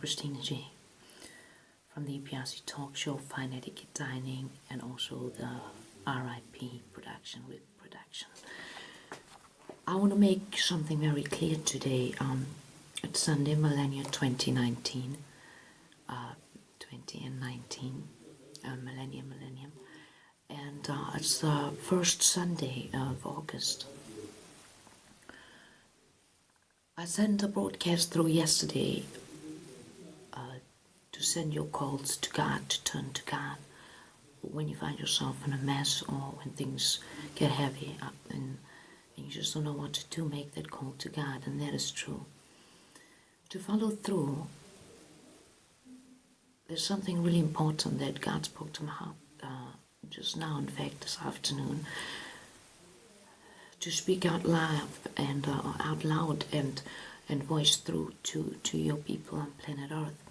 Christina J from the E.P.I.C.TalkShow, Fine Etiquette Dining, and also the RIP production with production. I want to make something very clear today. It's Sunday, Millennia 2019, 20 and 19, Millennium, and it's the first Sunday of August. I sent a broadcast through yesterday to send your calls to God, to turn to God when you find yourself in a mess or when things get heavy and you just don't know what to do. Make that call to God, and that is true. To follow through, there's something really important that God spoke to my heart just now, in fact, this afternoon, to speak out loud and voice through to your people on planet Earth.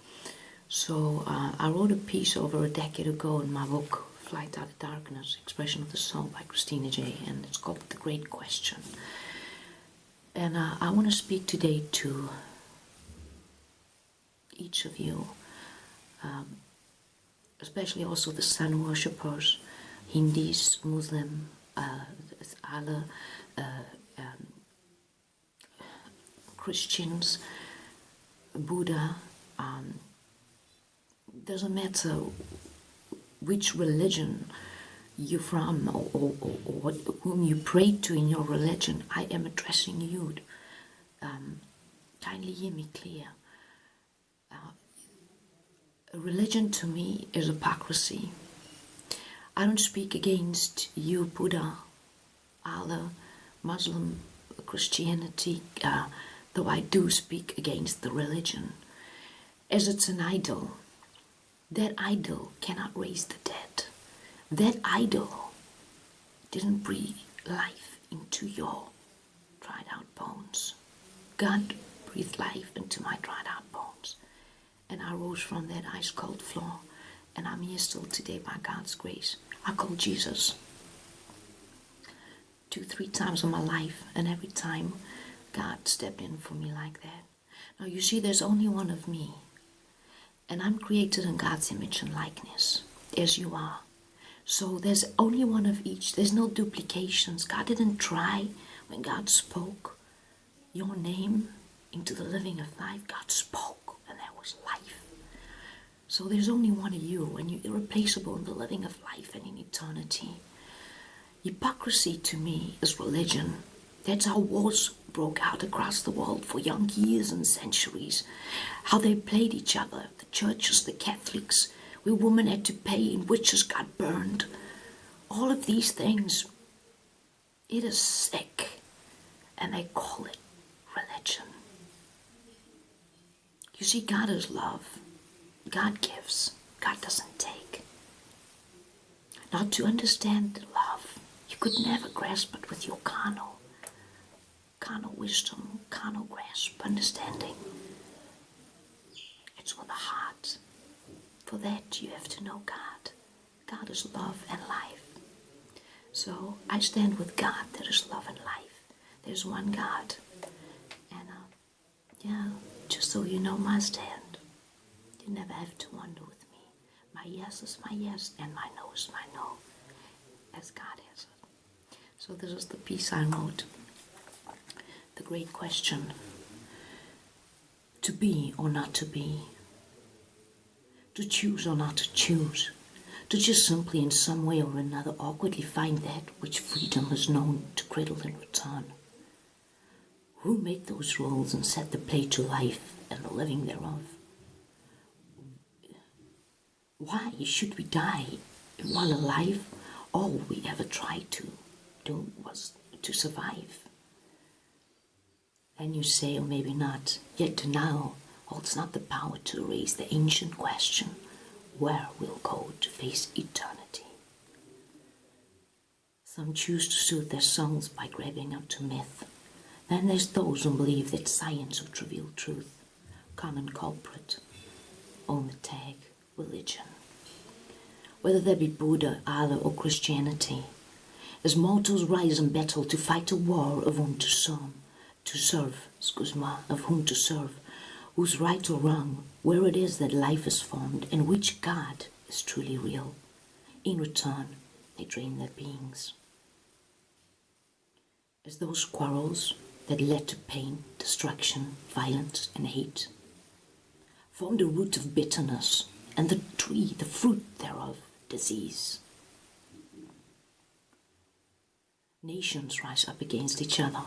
So I wrote a piece over a decade ago in my book, Flight Out of Darkness, Expression of the Soul by Christina J, and it's called The Great Question. And I want to speak today to each of you, especially also the sun worshippers, Hindus, Muslim, Allah, Christians, Buddha. Doesn't matter which religion you're from or whom you pray to in your religion. I am addressing you. Kindly hear me clear. A religion to me is hypocrisy. I don't speak against you, Buddha, Allah, Muslim, Christianity, though I do speak against the religion, as it's an idol. That idol cannot raise the dead. That idol didn't breathe life into your dried out bones. God breathed life into my dried out bones, and I rose from that ice cold floor, and I'm here still today by God's grace. I called Jesus 2-3 times in my life, and every time God stepped in for me like that. Now you see, there's only one of me, and I'm created in God's image and likeness, as you are. So there's only one of each. There's no duplications. God didn't try. When God spoke your name into the living of life, God spoke, and there was life. So there's only one of you, and you're irreplaceable in the living of life and in eternity. Hypocrisy to me is religion. That's how wars broke out across the world for young years and centuries. How they played each other, the churches, the Catholics, where women had to pay and witches got burned. All of these things, it is sick, and they call it religion. You see, God is love. God gives. God doesn't take. Now, to understand love, you could never grasp it with your carnal wisdom, carnal grasp, understanding. It's with the heart. For that, you have to know God. God is love and life. So I stand with God. There is love and life. There's one God. And just so you know my stand, you never have to wonder with me. My yes is my yes, and my no is my no, as God has it. So this is the piece I wrote. The great question. To be or not to be. To choose or not to choose. To just simply in some way or another awkwardly find that which freedom is known to cradle in return. Who made those rules and set the play to life and the living thereof? Why should we die while alive? All we ever tried to do was to survive. Then you say, or maybe not, yet to now holds not the power to raise the ancient question, where we'll go to face eternity. Some choose to soothe their souls by grabbing up to myth. Then there's those who believe that science would reveal truth. Common culprit, own the tag, religion. Whether there be Buddha, Allah, or Christianity, as mortals rise in battle to fight a war of whom to serve, of whom to serve, who's right or wrong, where it is that life is formed, and which God is truly real. In return, they drain their beings. As those quarrels that led to pain, destruction, violence, and hate form the root of bitterness, and the tree, the fruit thereof, disease. Nations rise up against each other,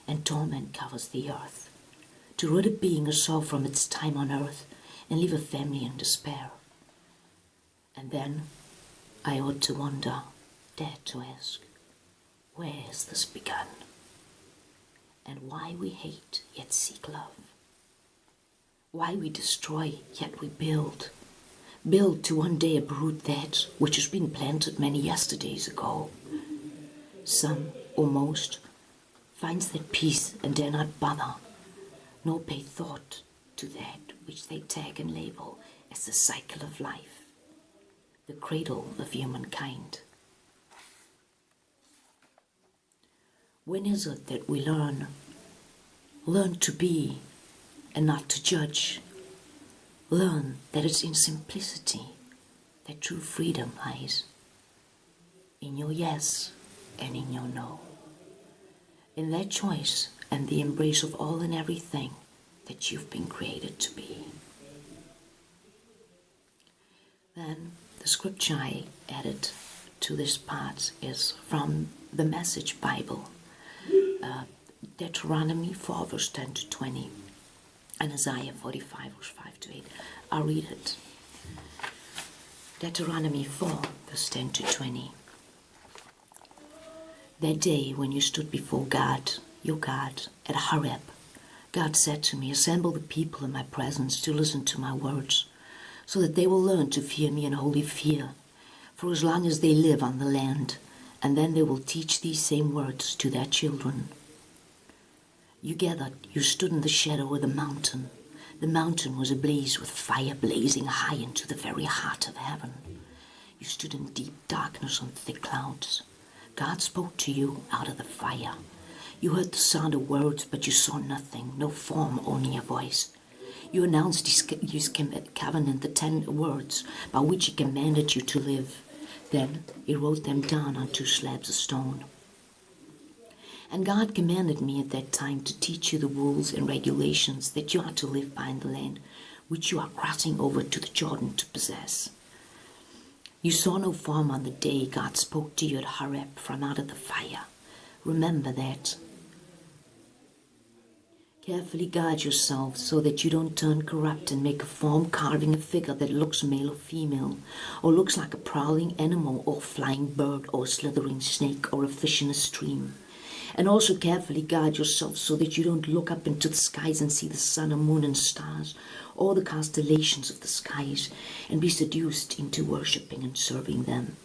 and torment covers the earth, to rid a being or soul from its time on earth and leave a family in despair. And then I ought to wonder, dare to ask, where has this begun? And why we hate yet seek love? Why we destroy yet we build? Build to one day uproot that which has been planted many yesterdays ago. Some, or most, finds that peace and dare not bother, nor pay thought to that which they tag and label as the cycle of life, the cradle of humankind. When is it that we learn to be and not to judge? Learn that it's in simplicity that true freedom lies, in your yes and in your no, in that choice and the embrace of all and everything that you've been created to be. Then the scripture I added to this part is from the Message Bible, Deuteronomy 4 verse 10 to 20, and Isaiah 45 verse 5 to 8. I'll read it. Deuteronomy 4 verse 10 to 20. That day when you stood before God, your God, at Horeb, God said to me, assemble the people in my presence to listen to my words, so that they will learn to fear me in holy fear, for as long as they live on the land, and then they will teach these same words to their children. You gathered, you stood in the shadow of the mountain. The mountain was ablaze with fire, blazing high into the very heart of heaven. You stood in deep darkness on thick clouds. God spoke to you out of the fire. You heard the sound of words, but you saw nothing, no form, only a voice. You announced his covenant, the 10 words by which he commanded you to live. Then he wrote them down on 2 slabs of stone. And God commanded me at that time to teach you the rules and regulations that you are to live by in the land which you are crossing over to the Jordan to possess. You saw no form on the day God spoke to you at Horeb from out of the fire. Remember that. Carefully guard yourself so that you don't turn corrupt and make a form carving a figure that looks male or female, or looks like a prowling animal or flying bird or slithering snake or a fish in a stream. And also carefully guard yourself so that you don't look up into the skies and see the sun and moon and stars, or the constellations of the skies, and be seduced into worshipping and serving them.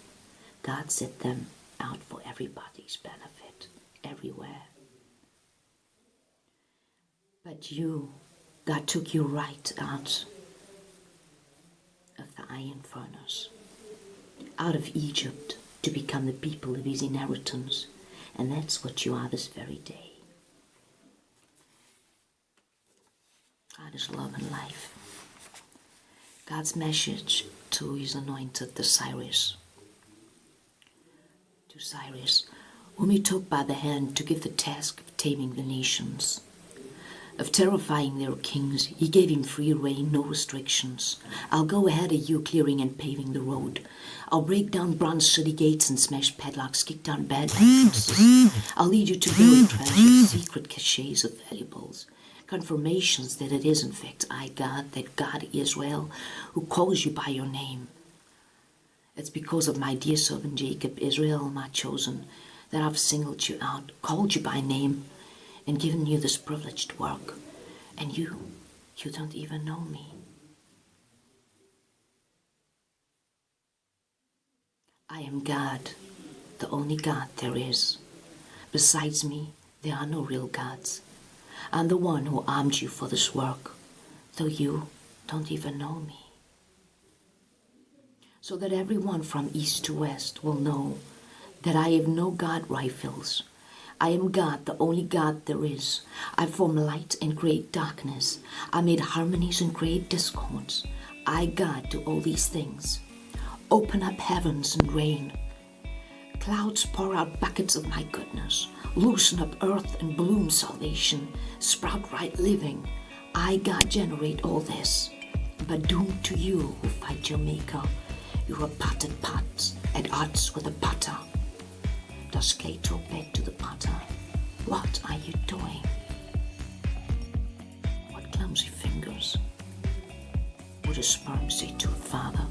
God set them out for everybody's benefit, everywhere. But God took you right out of the iron furnace, out of Egypt, to become the people of his inheritance. And that's what you are this very day. God is love and life. God's message to his anointed, to Cyrus, whom he took by the hand to give the task of taming the nations, of terrifying their kings. He gave him free rein, no restrictions. I'll go ahead of you, clearing and paving the road. I'll break down bronze city gates and smash padlocks, kick down bad entrances. I'll lead you to buried treasures, secret caches of valuables, confirmations that it is in fact I, God, that God Israel, who calls you by your name. It's because of my dear servant Jacob, Israel, my chosen, that I've singled you out, called you by name, and given you this privileged work. And you don't even know me. I am God, the only God there is. Besides me, there are no real gods. I'm the one who armed you for this work, though you don't even know me. So that everyone from east to west will know that I have no God rifles. I am God, the only God there is. I form light and create darkness. I made harmonies and create discords. I, God, do all these things. Open up heavens and rain. Clouds pour out buckets of my goodness. Loosen up earth and bloom salvation. Sprout right living. I, God, generate all this. But doom to you who fight your maker. You are potted pots at odds with the potter. Does clay talk back to the potter? What are you doing? What clumsy fingers? Would a sperm say to a father?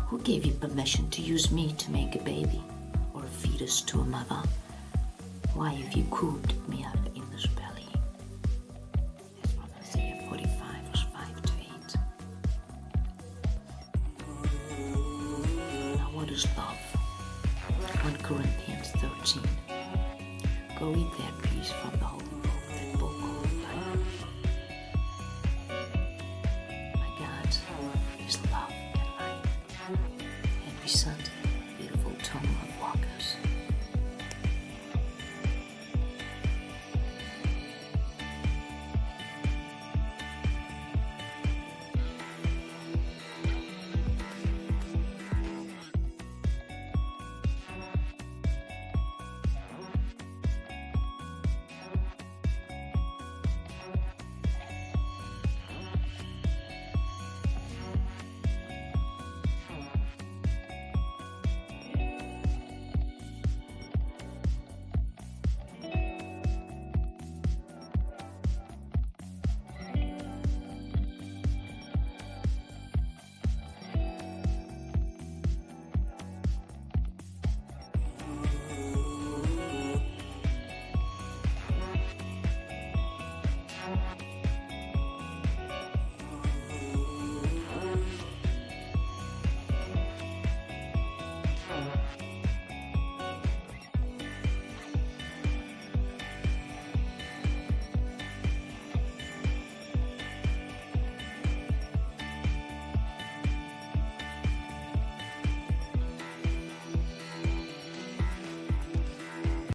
Who gave you permission to use me to make a baby? Or a fetus to a mother? Why have you cooped me up in this belly? That's from Isaiah 45, verse 5 to 8. Now what is love? 1 Corinthians 13. Go read that piece from the Holy Book, that book called the Bible. My God is love and light. Happy Sunday, beautiful Tom.